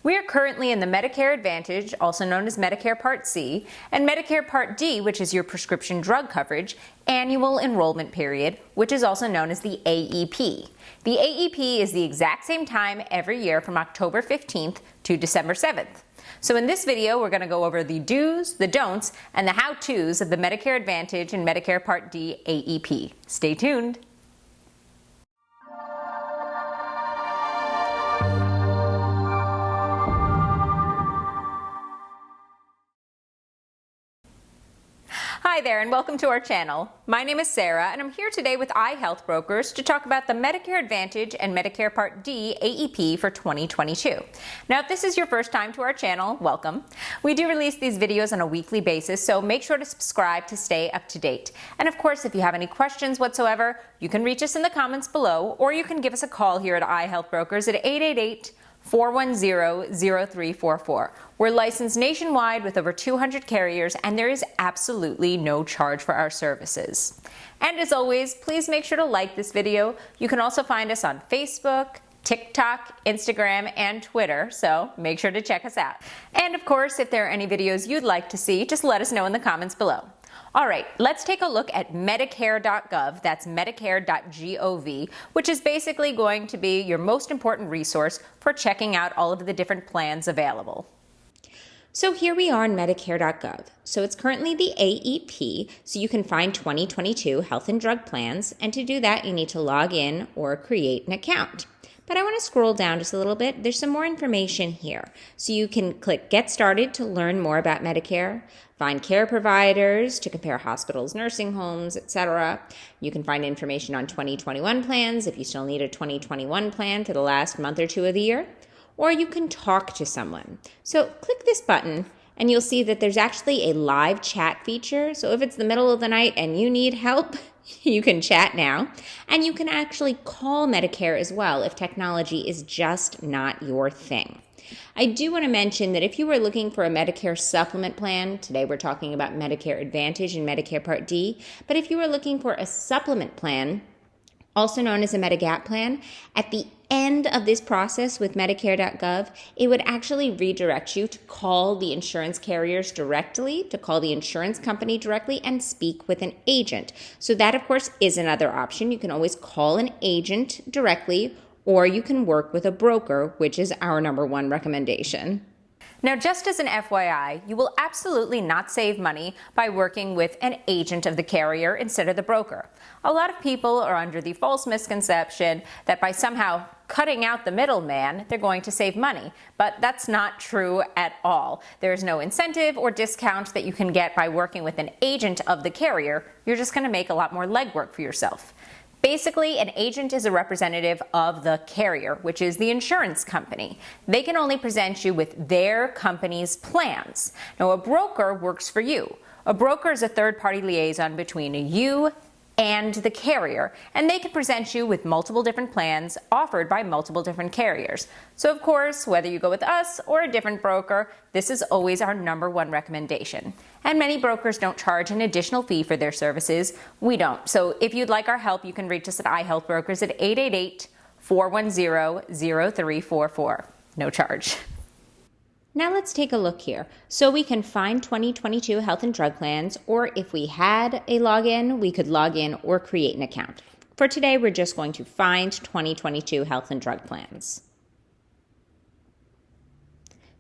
We are currently in the Medicare Advantage, also known as Medicare Part C, and Medicare Part D, which is your prescription drug coverage, annual enrollment period, which is also known as the AEP. The AEP is the exact same time every year from October 15th to December 7th. So in this video, we're going to go over the do's, the don'ts, and the how-tos of the Medicare Advantage and Medicare Part D AEP. Stay tuned. Hi there and welcome to our channel. My name is Sarah and I'm here today with iHealthBrokers to talk about the Medicare Advantage and Medicare Part D AEP for 2022. Now if this is your first time to our channel, welcome. We do release these videos on a weekly basis, so make sure to subscribe to stay up to date. And of course, if you have any questions whatsoever, you can reach us in the comments below or you can give us a call here at iHealthBrokers at 888-410-0344. We're licensed nationwide with over 200 carriers, and there is absolutely no charge for our services. And as always, please make sure to like this video. You can also find us on Facebook, TikTok, Instagram, and Twitter, so make sure to check us out. And of course, if there are any videos you'd like to see, just let us know in the comments below. All right, let's take a look at Medicare.gov, that's Medicare.gov, which is basically going to be your most important resource for checking out all of the different plans available. So here we are in Medicare.gov. So it's currently the AEP, so you can find 2022 health and drug plans, and to do that you need to log in or create an account. But I want to scroll down just a little bit. There's some more information here. So you can click Get Started to learn more about Medicare, find care providers to compare hospitals, nursing homes, etc. You can find information on 2021 plans if you still need a 2021 plan for the last month or two of the year, or you can talk to someone. So click this button and you'll see that there's actually a live chat feature. So if it's the middle of the night and you need help, you can chat now, and you can actually call Medicare as well if technology is just not your thing. I do want to mention that if you were looking for a Medicare supplement plan, today we're talking about Medicare Advantage and Medicare Part D, but if you were looking for a supplement plan, also known as a Medigap plan, at the end of this process with Medicare.gov, it would actually redirect you to call the insurance carriers directly, to call the insurance company directly, and speak with an agent. So that, of course, is another option. You can always call an agent directly, or you can work with a broker, which is our number one recommendation. Now, just as an FYI, you will absolutely not save money by working with an agent of the carrier instead of the broker. A lot of people are under the false misconception that by somehow cutting out the middleman, they're going to save money. But that's not true at all. There is no incentive or discount that you can get by working with an agent of the carrier. You're just going to make a lot more legwork for yourself. Basically, an agent is a representative of the carrier, which is the insurance company. They can only present you with their company's plans. Now, a broker works for you. A broker is a third-party liaison between you and the carrier, and they can present you with multiple different plans offered by multiple different carriers. So of course, whether you go with us or a different broker, this is always our number one recommendation. And many brokers don't charge an additional fee for their services. We don't. So if you'd like our help, you can reach us at iHealthBrokers at 888-410-0344. No charge. Now let's take a look here. So we can find 2022 health and drug plans, or if we had a login, we could log in or create an account. For today, we're just going to find 2022 health and drug plans.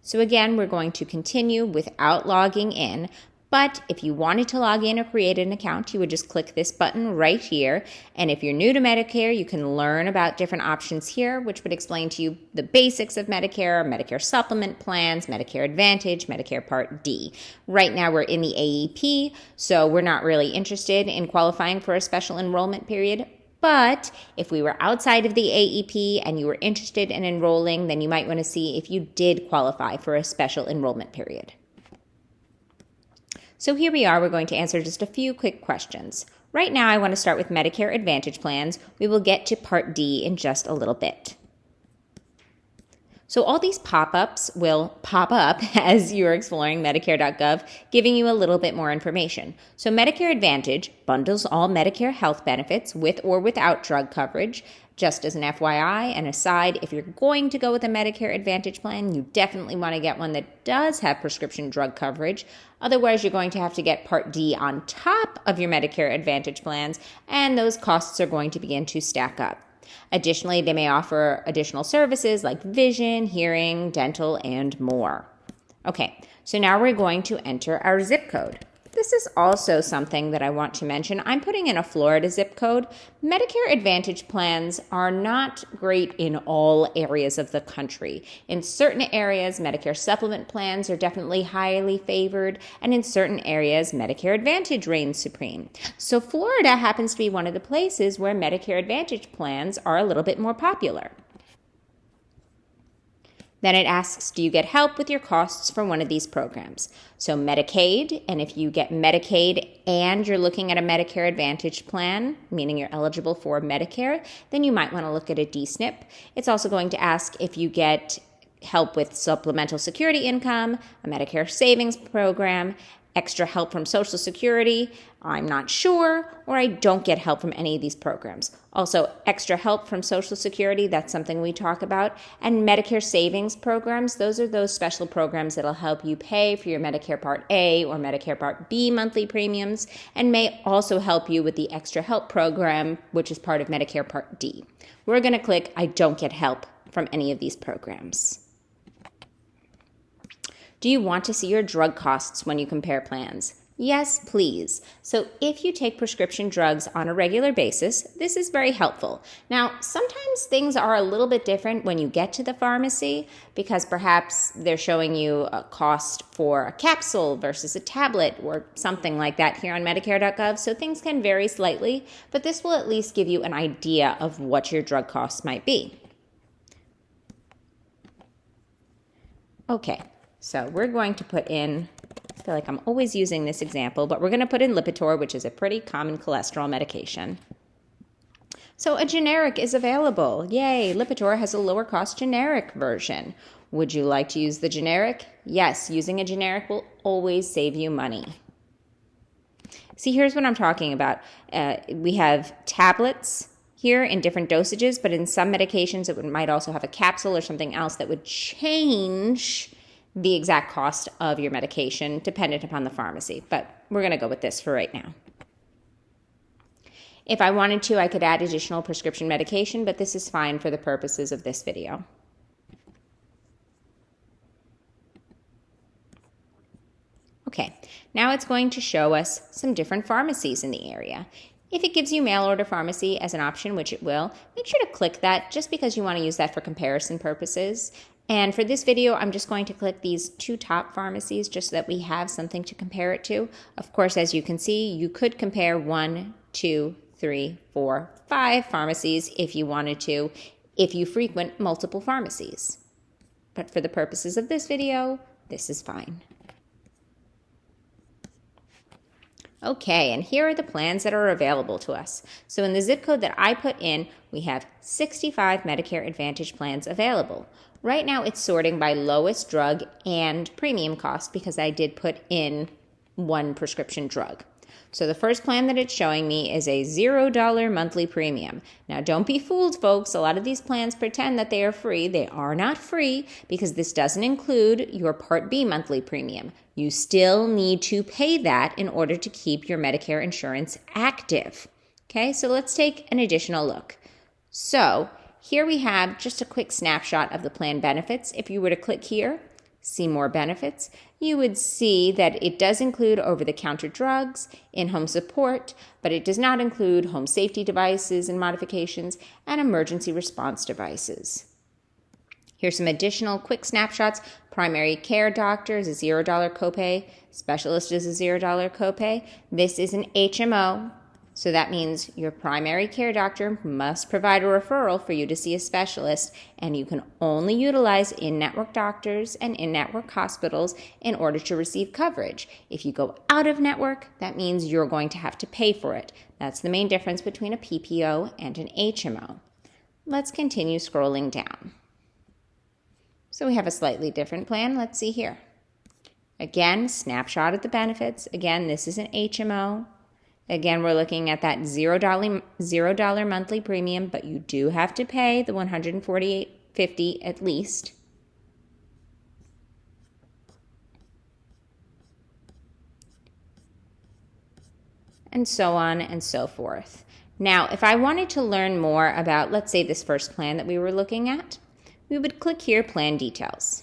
So again, we're going to continue without logging in. But if you wanted to log in or create an account, you would just click this button right here. And if you're new to Medicare, you can learn about different options here, which would explain to you the basics of Medicare, Medicare supplement plans, Medicare Advantage, Medicare Part D. Right now we're in the AEP, so we're not really interested in qualifying for a special enrollment period. But if we were outside of the AEP and you were interested in enrolling, then you might want to see if you did qualify for a special enrollment period. So here we are, we're going to answer just a few quick questions. Right now I want to start with Medicare Advantage plans. We will get to Part D in just a little bit. So all these pop-ups will pop up as you're exploring Medicare.gov, giving you a little bit more information. So Medicare Advantage bundles all Medicare health benefits with or without drug coverage. Just as an FYI and aside, if you're going to go with a Medicare Advantage plan, you definitely want to get one that does have prescription drug coverage. Otherwise, you're going to have to get Part D on top of your Medicare Advantage plans, and those costs are going to begin to stack up. Additionally, they may offer additional services like vision, hearing, dental, and more. Okay, so now we're going to enter our zip code. This is also something that I want to mention. I'm putting in a Florida zip code. Medicare Advantage plans are not great in all areas of the country. In certain areas, Medicare supplement plans are definitely highly favored, and in certain areas, Medicare Advantage reigns supreme. So Florida happens to be one of the places where Medicare Advantage plans are a little bit more popular. Then it asks, do you get help with your costs for one of these programs? So Medicaid, and if you get Medicaid and you're looking at a Medicare Advantage plan, meaning you're eligible for Medicare, then you might want to look at a DSNP. It's also going to ask if you get help with supplemental security income, a Medicare savings program, extra help from Social Security, I'm not sure, or I don't get help from any of these programs. Also, extra help from Social Security, that's something we talk about. And Medicare savings programs, those are those special programs that'll help you pay for your Medicare Part A or Medicare Part B monthly premiums, and may also help you with the extra help program, which is part of Medicare Part D. We're going to click I don't get help from any of these programs. Do you want to see your drug costs when you compare plans? Yes, please. So if you take prescription drugs on a regular basis, this is very helpful. Now, sometimes things are a little bit different when you get to the pharmacy because perhaps they're showing you a cost for a capsule versus a tablet or something like that here on Medicare.gov. So things can vary slightly, but this will at least give you an idea of what your drug costs might be. Okay. So we're going to put in, I feel like I'm always using this example, but we're going to put in Lipitor, which is a pretty common cholesterol medication. So a generic is available. Yay, Lipitor has a lower cost generic version. Would you like to use the generic? Yes, using a generic will always save you money. See, here's what I'm talking about. We have tablets here in different dosages, but in some medications it might also have a capsule or something else that would change the exact cost of your medication dependent upon the pharmacy, but we're going to go with this for right now. If I wanted to, I could add additional prescription medication, but this is fine for the purposes of this video. Okay, now it's going to show us some different pharmacies in the area. If it gives you mail order pharmacy as an option, which it will, make sure to click that just because you want to use that for comparison purposes. And for this video, I'm just going to click these two top pharmacies just so that we have something to compare it to. Of course, as you can see, you could compare 1, 2, 3, 4, 5 pharmacies if you wanted to, if you frequent multiple pharmacies. But for the purposes of this video, this is fine. Okay, and here are the plans that are available to us. So in the zip code that I put in, we have 65 Medicare Advantage plans available. Right now it's sorting by lowest drug and premium cost because I did put in one prescription drug. So the first plan that it's showing me is a $0 monthly premium. Now don't be fooled, folks. A lot of these plans pretend that they are free. They are not free because this doesn't include your Part B monthly premium. You still need to pay that in order to keep your Medicare insurance active. Okay, so let's take an additional look. So here we have just a quick snapshot of the plan benefits. If you were to click here, see more benefits, you would see that it does include over-the-counter drugs, in-home support, but it does not include home safety devices and modifications and emergency response devices. Here's some additional quick snapshots. Primary care doctor is a $0 copay. Specialist is a $0 copay. This is an HMO. So that means your primary care doctor must provide a referral for you to see a specialist, and you can only utilize in-network doctors and in-network hospitals in order to receive coverage. If you go out of network, that means you're going to have to pay for it. That's the main difference between a PPO and an HMO. Let's continue scrolling down. So we have a slightly different plan. Let's see here. Again, snapshot of the benefits. Again, this is an HMO. Again, we're looking at that $0 monthly premium, but you do have to pay the $148.50 at least. And so on and so forth. Now, if I wanted to learn more about, let's say, this first plan that we were looking at, we would click here, Plan Details.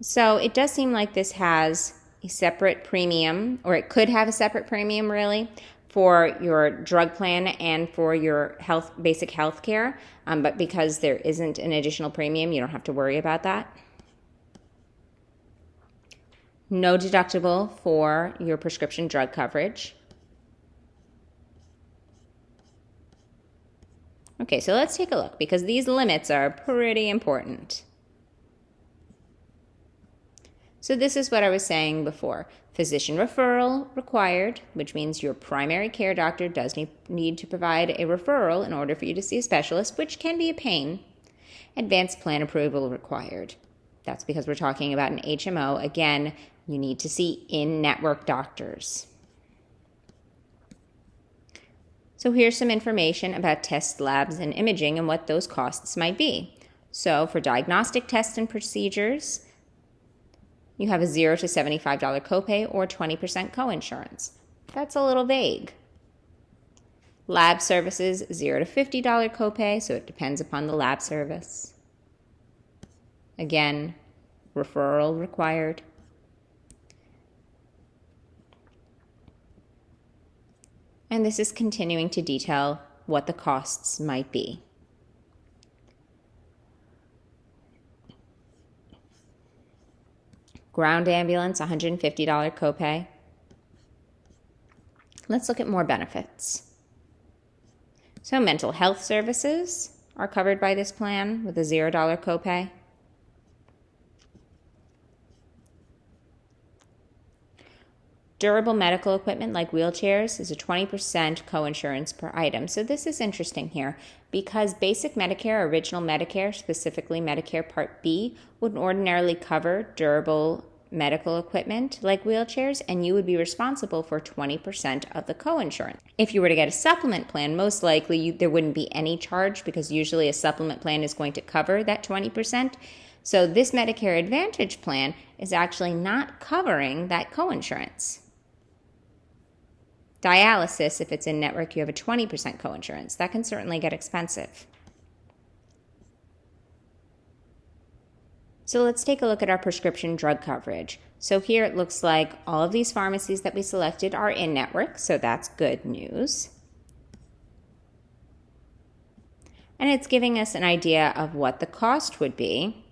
So it does seem like this has a separate premium, or it could have a separate premium really, for your drug plan and for your basic health care. But because there isn't an additional premium, you don't have to worry about that. No deductible for your prescription drug coverage. Okay, so let's take a look because these limits are pretty important. So this is what I was saying before. Physician referral required, which means your primary care doctor does need to provide a referral in order for you to see a specialist, which can be a pain. Advanced plan approval required. That's because we're talking about an HMO. Again, you need to see in-network doctors. So here's some information about tests, labs, and imaging and what those costs might be. So for diagnostic tests and procedures, you have a $0 to $75 copay or 20% coinsurance. That's a little vague. Lab services, $0 to $50 copay, so it depends upon the lab service. Again, referral required. And this is continuing to detail what the costs might be. Ground ambulance, $150 copay. Let's look at more benefits. So mental health services are covered by this plan with a $0 copay. Durable medical equipment like wheelchairs is a 20% coinsurance per item. So this is interesting here because basic Medicare, original Medicare, specifically Medicare Part D, wouldn't ordinarily cover durable medical equipment like wheelchairs, and you would be responsible for 20% of the coinsurance. If you were to get a supplement plan, most likely there wouldn't be any charge because usually a supplement plan is going to cover that 20%. So this Medicare Advantage plan is actually not covering that coinsurance. Dialysis, if it's in network, you have a 20% coinsurance. That can certainly get expensive. So let's take a look at our prescription drug coverage. So here it looks like all of these pharmacies that we selected are in network, so that's good news. And it's giving us an idea of what the cost would be.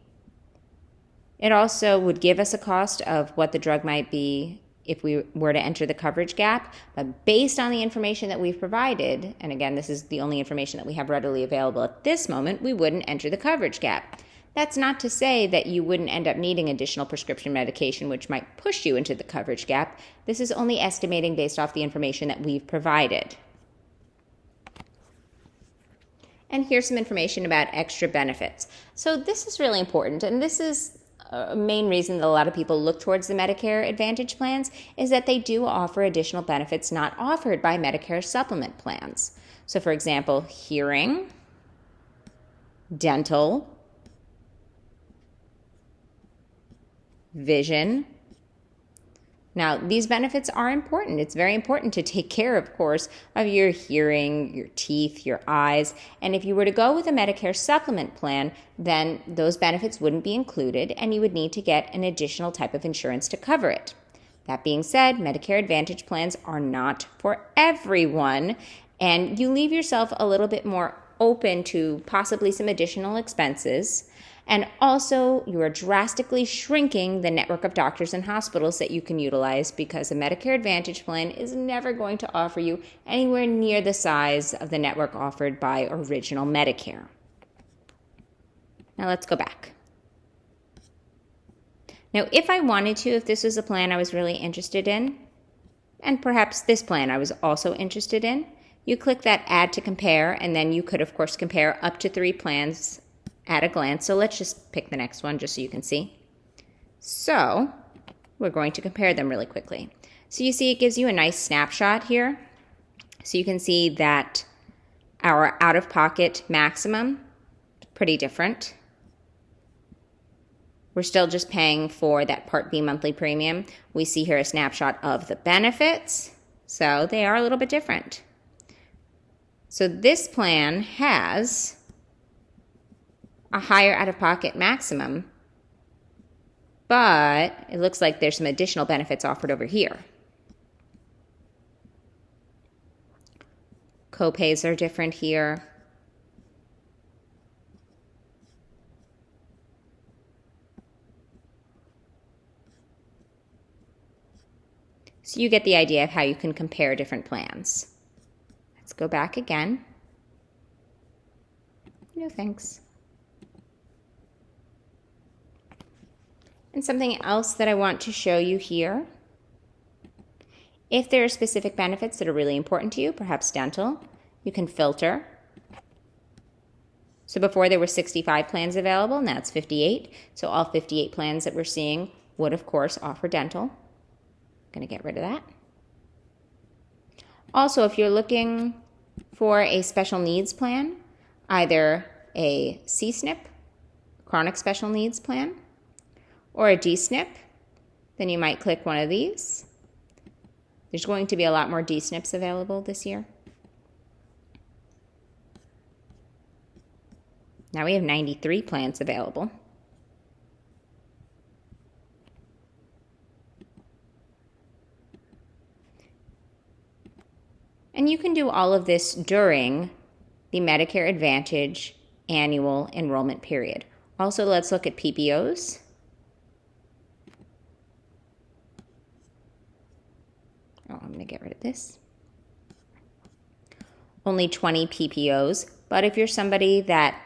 It also would give us a cost of what the drug might be if we were to enter the coverage gap, but based on the information that we've provided, and again, this is the only information that we have readily available at this moment, we wouldn't enter the coverage gap. That's not to say that you wouldn't end up needing additional prescription medication, which might push you into the coverage gap. This is only estimating based off the information that we've provided. And here's some information about extra benefits. So this is really important, and this is a main reason that a lot of people look towards the Medicare Advantage plans is that they do offer additional benefits not offered by Medicare supplement plans. So for example, hearing, dental, vision. Now, these benefits are important. It's very important to take care, of course, of your hearing, your teeth, your eyes. And if you were to go with a Medicare supplement plan, then those benefits wouldn't be included, and you would need to get an additional type of insurance to cover it. That being said, Medicare Advantage plans are not for everyone, and you leave yourself a little bit more open to possibly some additional expenses. And also, you are drastically shrinking the network of doctors and hospitals that you can utilize because a Medicare Advantage plan is never going to offer you anywhere near the size of the network offered by original Medicare. Now let's go back. Now, if I wanted to, if this was a plan I was really interested in, and perhaps this plan I was also interested in, you click that Add to Compare, and then you could, of course, compare up to 3 plans at a glance. So let's just pick the next one just so you can see. So we're going to compare them really quickly. So you see it gives you a nice snapshot here. So you can see that our out-of-pocket maximum is pretty different. We're still just paying for that Part B monthly premium. We see here a snapshot of the benefits. So they are a little bit different. So this plan has a higher out-of-pocket maximum, but it looks like there's some additional benefits offered over here. Copays are different here. So you get the idea of how you can compare different plans. Let's go back again. No thanks. And something else that I want to show you here. If there are specific benefits that are really important to you, perhaps dental, you can filter. So before there were 65 plans available, now it's 58. So all 58 plans that we're seeing would, of course, offer dental. I'm going to get rid of that. Also, if you're looking for a special needs plan, either a C-SNP, chronic special needs plan, or a D-SNP, then you might click one of these. There's going to be a lot more D-SNPs available this year. Now we have 93 plans available. And you can do all of this during the Medicare Advantage annual enrollment period. Also, let's look at PPOs. Oh, I'm going to get rid of this. Only 20 PPOs, but if you're somebody that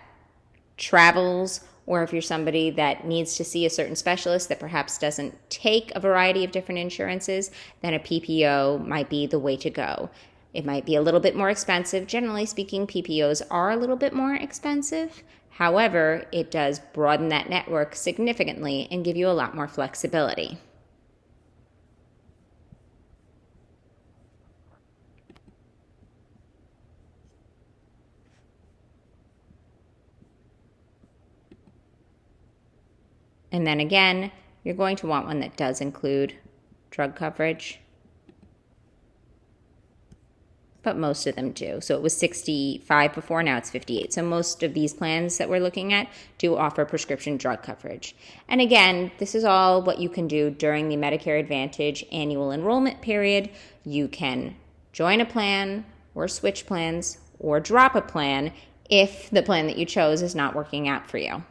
travels, or if you're somebody that needs to see a certain specialist that perhaps doesn't take a variety of different insurances, then a PPO might be the way to go. It might be a little bit more expensive. Generally speaking, PPOs are a little bit more expensive. However, it does broaden that network significantly and give you a lot more flexibility. And then again, you're going to want one that does include drug coverage. But most of them do. So it was 65 before, now it's 58. So most of these plans that we're looking at do offer prescription drug coverage. And again, this is all what you can do during the Medicare Advantage annual enrollment period. You can join a plan or switch plans or drop a plan if the plan that you chose is not working out for you.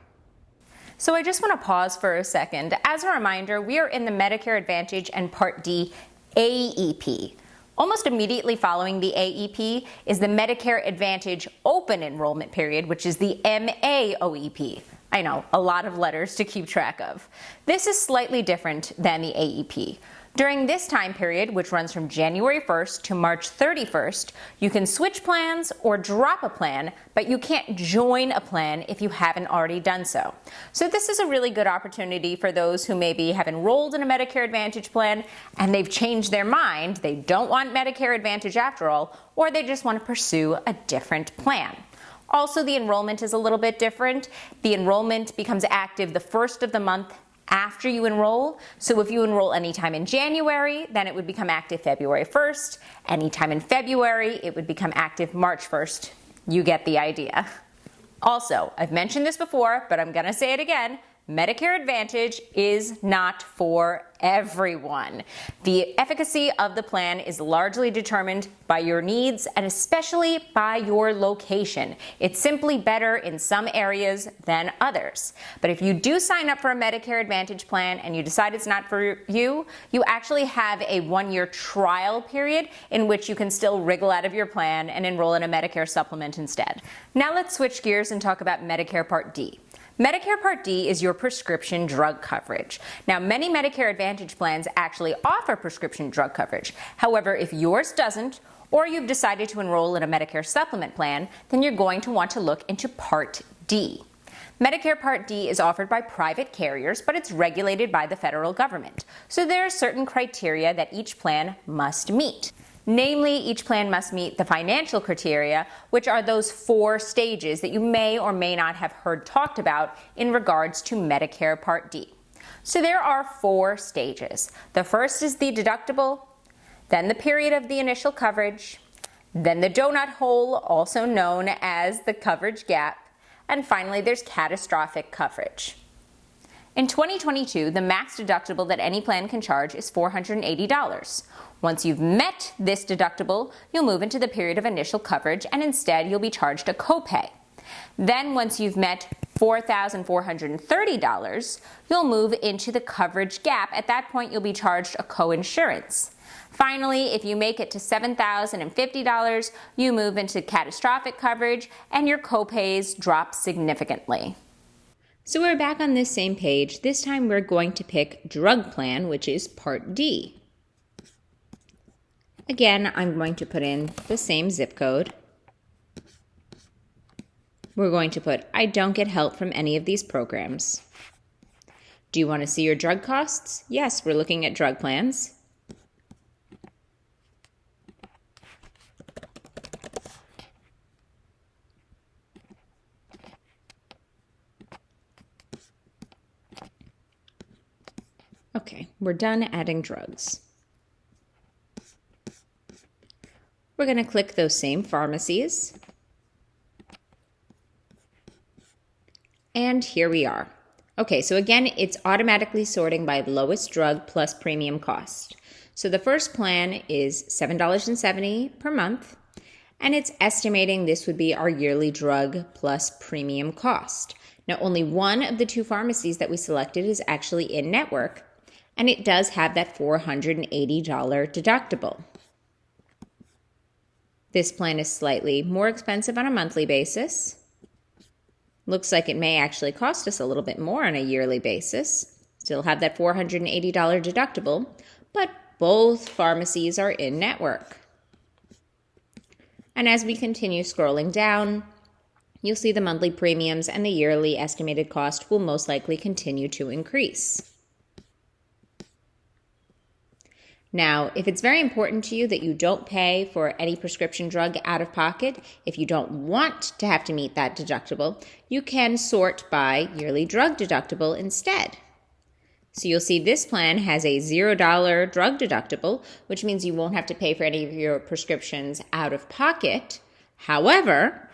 So I just want to pause for a second. As a reminder, we are in the Medicare Advantage and Part D AEP. Almost immediately following the AEP is the Medicare Advantage open enrollment period, which is the MAOEP. I know, a lot of letters to keep track of. This is slightly different than the AEP. During this time period, which runs from January 1st to March 31st, you can switch plans or drop a plan, but you can't join a plan if you haven't already done so. So this is a really good opportunity for those who maybe have enrolled in a Medicare Advantage plan and they've changed their mind, they don't want Medicare Advantage after all, or they just want to pursue a different plan. Also, the enrollment is a little bit different. The enrollment becomes active the first of the month after you enroll. So if you enroll anytime in January, then it would become active February 1st. Anytime in February, it would become active March 1st. You get the idea. Also, I've mentioned this before, but I'm gonna say it again. Medicare Advantage is not for everyone. The efficacy of the plan is largely determined by your needs and especially by your location. It's simply better in some areas than others. But if you do sign up for a Medicare Advantage plan and you decide it's not for you, you actually have a 1-year trial period in which you can still wriggle out of your plan and enroll in a Medicare supplement instead. Now let's switch gears and talk about Medicare Part D. Medicare Part D is your prescription drug coverage. Now, many Medicare Advantage plans actually offer prescription drug coverage. However, if yours doesn't, or you've decided to enroll in a Medicare supplement plan, then you're going to want to look into Part D. Medicare Part D is offered by private carriers, but it's regulated by the federal government. So there are certain criteria that each plan must meet. Namely, each plan must meet the financial criteria, which are those 4 stages that you may or may not have heard talked about in regards to Medicare Part D. So there are 4 stages. The first is the deductible, then the period of the initial coverage, then the donut hole, also known as the coverage gap, and finally there's catastrophic coverage. In 2022, the max deductible that any plan can charge is $480. Once you've met this deductible, you'll move into the period of initial coverage, and instead you'll be charged a copay. Then once you've met $4,430, you'll move into the coverage gap. At that point, you'll be charged a coinsurance. Finally, if you make it to $7,050, you move into catastrophic coverage and your copays drop significantly. So we're back on this same page. This time we're going to pick drug plan, which is Part D. Again, I'm going to put in the same zip code. We're going to put, I don't get help from any of these programs. Do you want to see your drug costs? Yes, we're looking at drug plans. Okay, we're done adding drugs. We're going to click those same pharmacies. And here we are. Okay, so again, it's automatically sorting by lowest drug plus premium cost. So the first plan is $7.70 per month, and it's estimating this would be our yearly drug plus premium cost. Now, only one of the 2 pharmacies that we selected is actually in network, and it does have that $480 deductible. This plan is slightly more expensive on a monthly basis. Looks like it may actually cost us a little bit more on a yearly basis. Still have that $480 deductible, but both pharmacies are in network. And as we continue scrolling down, you'll see the monthly premiums and the yearly estimated cost will most likely continue to increase. Now, if it's very important to you that you don't pay for any prescription drug out of pocket, if you don't want to have to meet that deductible, you can sort by yearly drug deductible instead. So you'll see this plan has a $0 drug deductible, which means you won't have to pay for any of your prescriptions out of pocket. However,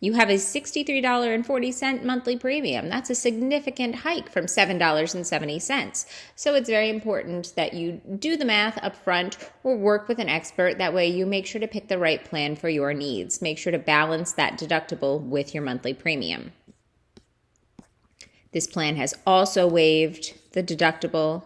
you have a $63.40 monthly premium. That's a significant hike from $7.70. So it's very important that you do the math up front or work with an expert. That way you make sure to pick the right plan for your needs. Make sure to balance that deductible with your monthly premium. This plan has also waived the deductible.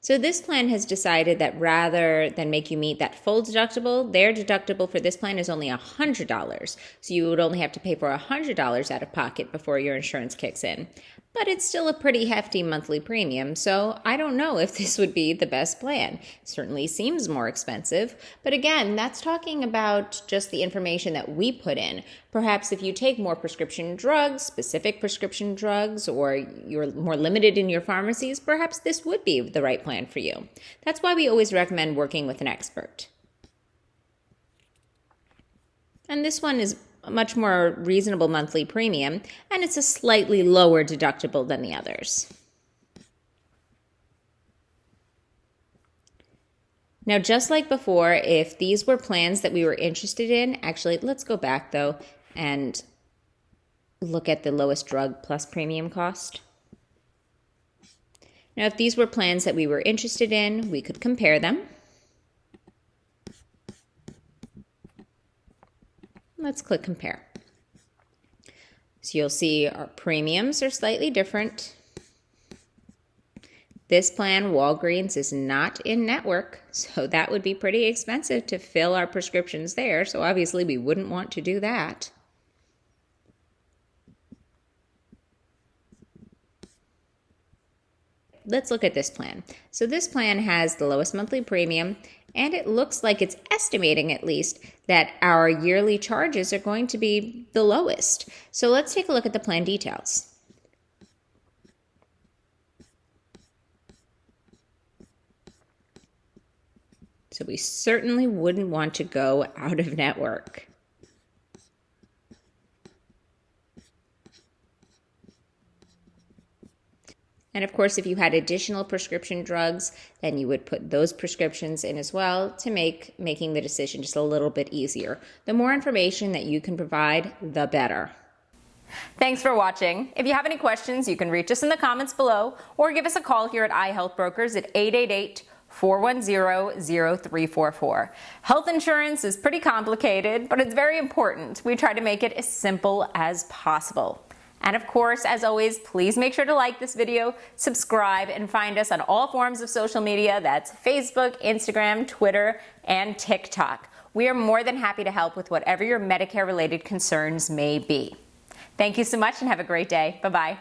So this plan has decided that rather than make you meet that full deductible, their deductible for this plan is only $100. So you would only have to pay for $100 out of pocket before your insurance kicks in. But it's still a pretty hefty monthly premium, so I don't know if this would be the best plan. It certainly seems more expensive, but again, that's talking about just the information that we put in. Perhaps if you take more prescription drugs, specific prescription drugs, or you're more limited in your pharmacies, perhaps this would be the right plan for you. That's why we always recommend working with an expert. And this one is a much more reasonable monthly premium, and it's a slightly lower deductible than the others. Now, just like before, if these were plans that we were interested in, actually, let's go back though and look at the lowest drug plus premium cost. Now, if these were plans that we were interested in, we could compare them. Let's click compare. So you'll see our premiums are slightly different. This plan, Walgreens, is not in network, so that would be pretty expensive to fill our prescriptions there, so obviously we wouldn't want to do that. Let's look at this plan. So this plan has the lowest monthly premium. And it looks like it's estimating, at least, that our yearly charges are going to be the lowest. So let's take a look at the plan details. So we certainly wouldn't want to go out of network. And of course, if you had additional prescription drugs, then you would put those prescriptions in as well to make making the decision just a little bit easier. The more information that you can provide, the better. Thanks for watching. If you have any questions, you can reach us in the comments below or give us a call here at iHealthBrokers at 888-410-0344. Health insurance is pretty complicated, but it's very important. We try to make it as simple as possible. And of course, as always, please make sure to like this video, subscribe, and find us on all forms of social media. That's Facebook, Instagram, Twitter, and TikTok. We are more than happy to help with whatever your Medicare-related concerns may be. Thank you so much and have a great day. Bye-bye.